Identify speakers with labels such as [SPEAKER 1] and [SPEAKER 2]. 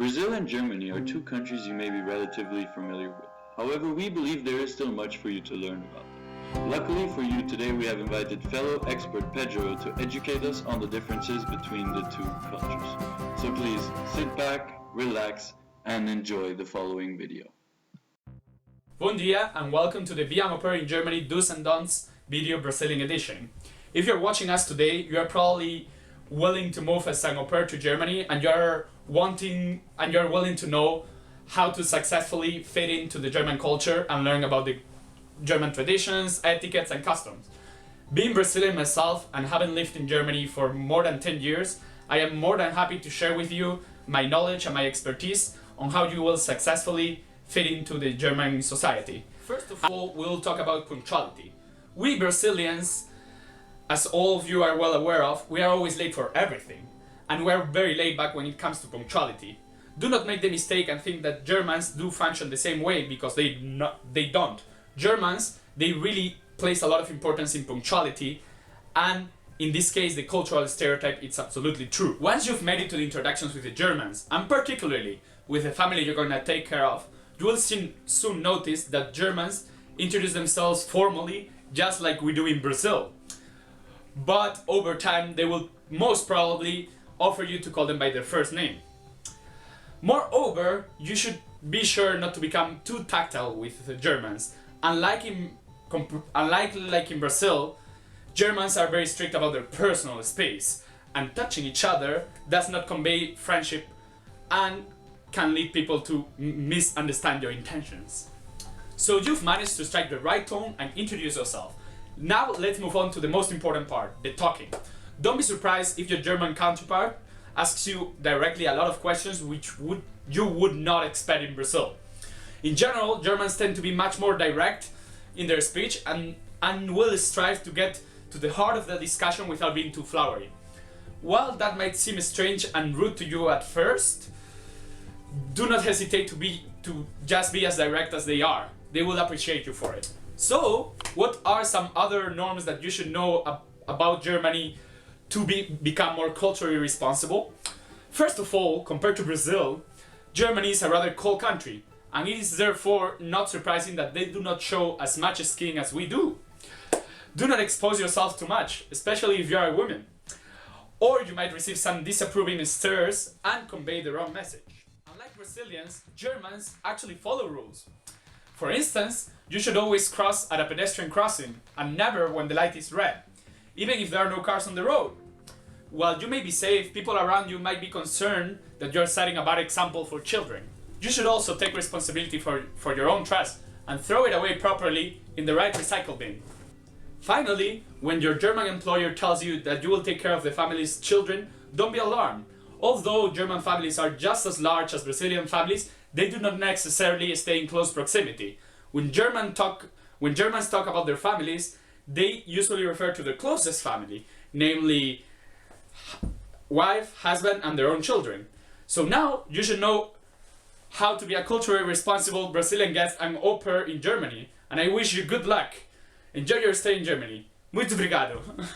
[SPEAKER 1] Brazil and Germany are two countries you may be relatively familiar with. However, we believe there is still much for you to learn about them. Luckily for you, today we have invited fellow expert Pedro to educate us on the differences between the two cultures. So please, sit back, relax, and enjoy the following video.
[SPEAKER 2] Bom dia and welcome to the Via Au Pair in Germany Do's and Don'ts video Brazilian edition. If you're watching us today, you are probably willing to move as an au pair to Germany and you're willing to know how to successfully fit into the German culture and learn about the German traditions, etiquettes and customs. Being Brazilian myself and having lived in Germany for more than 10 years, I am more than happy to share with you my knowledge and my expertise on how you will successfully fit into the German society. First of all, we'll talk about punctuality. We Brazilians, as all of you are well aware of, we are always late for everything. And we are very laid back when it comes to punctuality. Do not make the mistake and think that Germans do function the same way, because they don't. Germans, they really place a lot of importance in punctuality, and in this case the cultural stereotype is absolutely true. Once you've made it to the introductions with the Germans, and particularly with the family you're gonna take care of, you will soon notice that Germans introduce themselves formally, just like we do in Brazil. But over time they will most probably offer you to call them by their first name. Moreover, you should be sure not to become too tactile with the Germans. Unlike in Brazil, Germans are very strict about their personal space, and touching each other does not convey friendship and can lead people to misunderstand your intentions. So you've managed to strike the right tone and introduce yourself. Now let's move on to the most important part, the talking. Don't be surprised if your German counterpart asks you directly a lot of questions which you would not expect in Brazil. In general, Germans tend to be much more direct in their speech and will strive to get to the heart of the discussion without being too flowery. While that might seem strange and rude to you at first, do not hesitate to just be as direct as they are. They will appreciate you for it. So, what are some other norms that you should know about Germany to become more culturally responsible? First of all, compared to Brazil, Germany is a rather cold country, and it is therefore not surprising that they do not show as much skiing as we do. Do not expose yourself too much, especially if you are a woman, or you might receive some disapproving stares and convey the wrong message. Unlike Brazilians, Germans actually follow rules. For instance, you should always cross at a pedestrian crossing and never when the light is red, even if there are no cars on the road. While you may be safe, people around you might be concerned that you're setting a bad example for children. You should also take responsibility for your own trash and throw it away properly in the right recycle bin. Finally, when your German employer tells you that you will take care of the family's children, don't be alarmed. Although German families are just as large as Brazilian families, they do not necessarily stay in close proximity. When Germans talk about their families, they usually refer to their closest family, namely wife, husband, and their own children. So now you should know how to be a culturally responsible Brazilian guest and au pair in Germany, and I wish you good luck. Enjoy your stay in Germany. Muito obrigado.